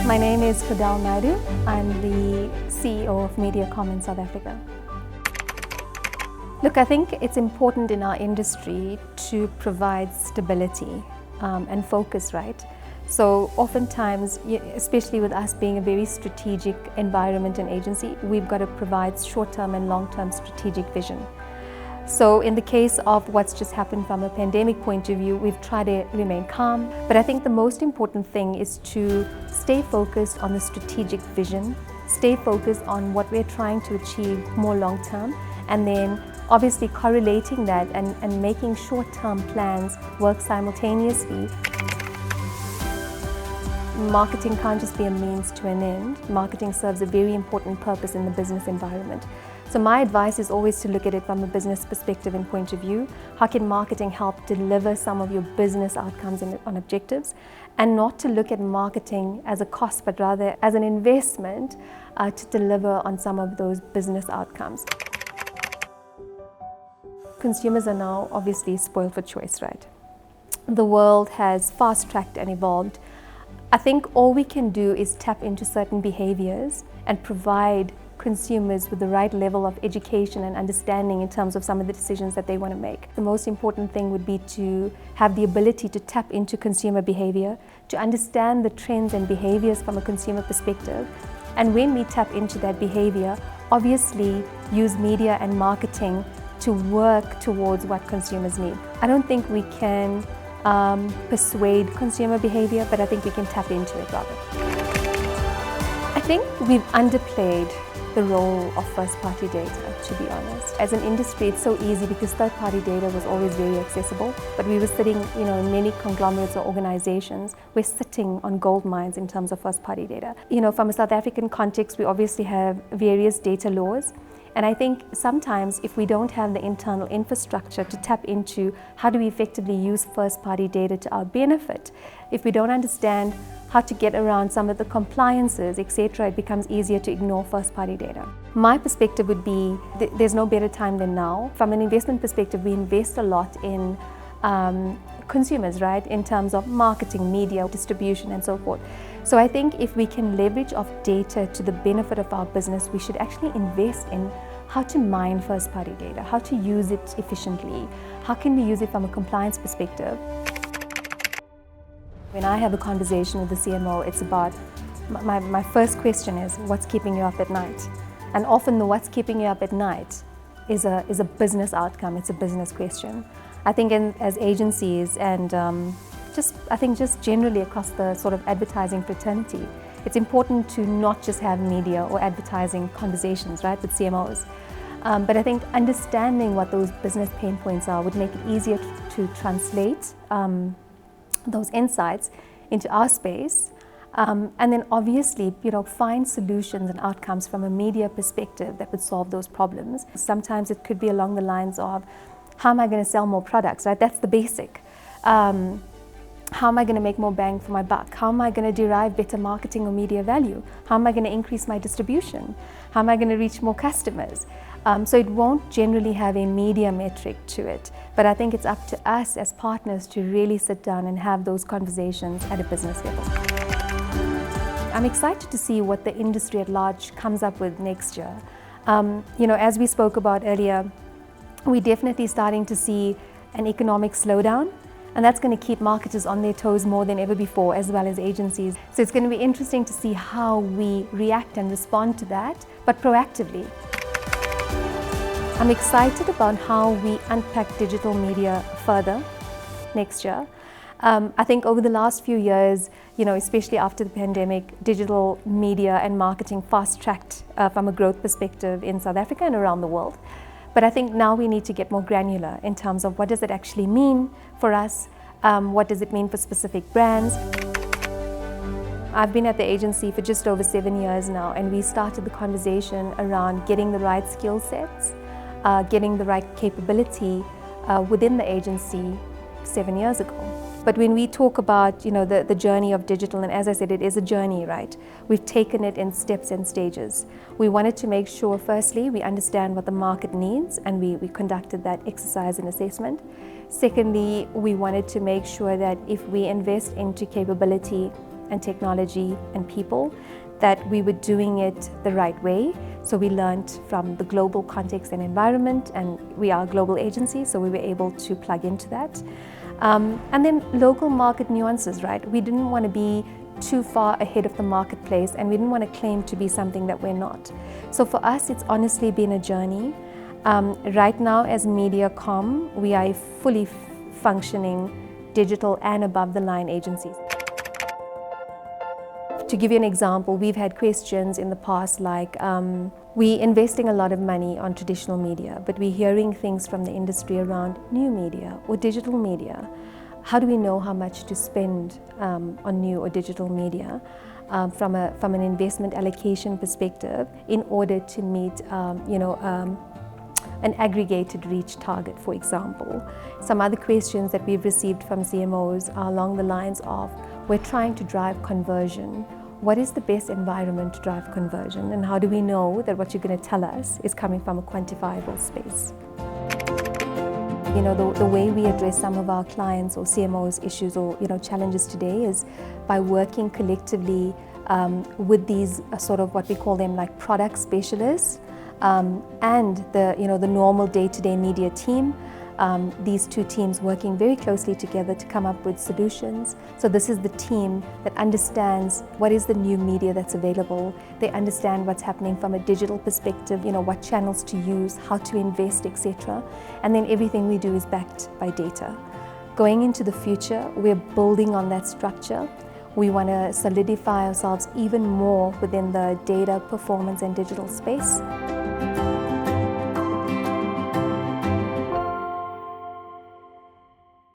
My name is Fidel Naidu. I'm the CEO of Mediacom in South Africa. Look, I think it's important in our industry to provide stability and focus, right? So oftentimes, especially with us being a very strategic environment and agency, we've got to provide short-term and long-term strategic vision. So in the case of what's just happened from a pandemic point of view, we've tried to remain calm. But I think the most important thing is to stay focused on the strategic vision, stay focused on what we're trying to achieve more long-term, and then obviously correlating that and making short-term plans work simultaneously. Marketing can't just be a means to an end. Marketing serves a very important purpose in the business environment. So my advice is always to look at it from a business perspective and point of view. How can marketing help deliver some of your business outcomes on objectives? And not to look at marketing as a cost, but rather as an investment to deliver on some of those business outcomes. Consumers are now obviously spoiled for choice, right? The world has fast-tracked and evolved. I think all we can do is tap into certain behaviors and provide consumers with the right level of education and understanding in terms of some of the decisions that they want to make. The most important thing would be to have the ability to tap into consumer behavior, to understand the trends and behaviors from a consumer perspective. And when we tap into that behavior, obviously use media and marketing to work towards what consumers need. I don't think we can persuade consumer behavior, but I think we can tap into it rather. I think we've underplayed the role of first-party data, to be honest. As an industry, it's so easy because third-party data was always very accessible, but we were sitting, in many conglomerates or organizations, we're sitting on gold mines in terms of first-party data. From a South African context, we obviously have various data laws. And I think sometimes if we don't have the internal infrastructure to tap into how do we effectively use first-party data to our benefit, if we don't understand how to get around some of the compliances, etc., it becomes easier to ignore first-party data. My perspective would be there's no better time than now. From an investment perspective, we invest a lot in consumers, right, in terms of marketing, media, distribution, and so forth. So I think if we can leverage off data to the benefit of our business, we should actually invest in how to mine first-party data, how to use it efficiently, how can we use it from a compliance perspective. When I have a conversation with the CMO, it's about, my first question is, what's keeping you up at night? And often the what's keeping you up at night is a business outcome, it's a business question. I think as agencies and I think just generally across the sort of advertising fraternity, it's important to not just have media or advertising conversations, right, with CMOs. But I think understanding what those business pain points are would make it easier to translate those insights into our space. And then obviously, find solutions and outcomes from a media perspective that would solve those problems. Sometimes it could be along the lines of, how am I going to sell more products, right? That's the basic. How am I going to make more bang for my buck? How am I going to derive better marketing or media value? How am I going to increase my distribution? How am I going to reach more customers? So it won't generally have a media metric to it, but I think it's up to us as partners to really sit down and have those conversations at a business level. I'm excited to see what the industry at large comes up with next year. As we spoke about earlier, we're definitely starting to see an economic slowdown, and that's going to keep marketers on their toes more than ever before, as well as agencies. So it's going to be interesting to see how we react and respond to that, but proactively. I'm excited about how we unpack digital media further next year. I think over the last few years, especially after the pandemic, digital media and marketing fast-tracked from a growth perspective in South Africa and around the world. But I think now we need to get more granular in terms of what does it actually mean for us, what does it mean for specific brands. I've been at the agency for just over 7 years now, and we started the conversation around getting the right skill sets, getting the right capability within the agency 7 years ago. But when we talk about the journey of digital, and as I said, it is a journey, right? We've taken it in steps and stages. We wanted to make sure, firstly, we understand what the market needs, and we conducted that exercise and assessment. Secondly, we wanted to make sure that if we invest into capability and technology and people, that we were doing it the right way. So we learned from the global context and environment, and we are a global agency, so we were able to plug into that. And then local market nuances, right? We didn't want to be too far ahead of the marketplace, and we didn't want to claim to be something that we're not. So for us, it's honestly been a journey. Right now as Mediacom, we are a fully functioning digital and above the line agencies. To give you an example, we've had questions in the past like, we're investing a lot of money on traditional media, but we're hearing things from the industry around new media or digital media. How do we know how much to spend on new or digital media from an investment allocation perspective in order to meet an aggregated reach target, for example? Some other questions that we've received from CMOs are along the lines of, we're trying to drive conversion. What is the best environment to drive conversion, and how do we know that what you're going to tell us is coming from a quantifiable space? You know, the way we address some of our clients or CMOs issues or challenges today is by working collectively with these sort of what we call them like product specialists and the normal day-to-day media team. These two teams working very closely together to come up with solutions. So this is the team that understands what is the new media that's available. They understand what's happening from a digital perspective, what channels to use, how to invest, etc. And then everything we do is backed by data. Going into the future, we're building on that structure. We want to solidify ourselves even more within the data, performance, and digital space.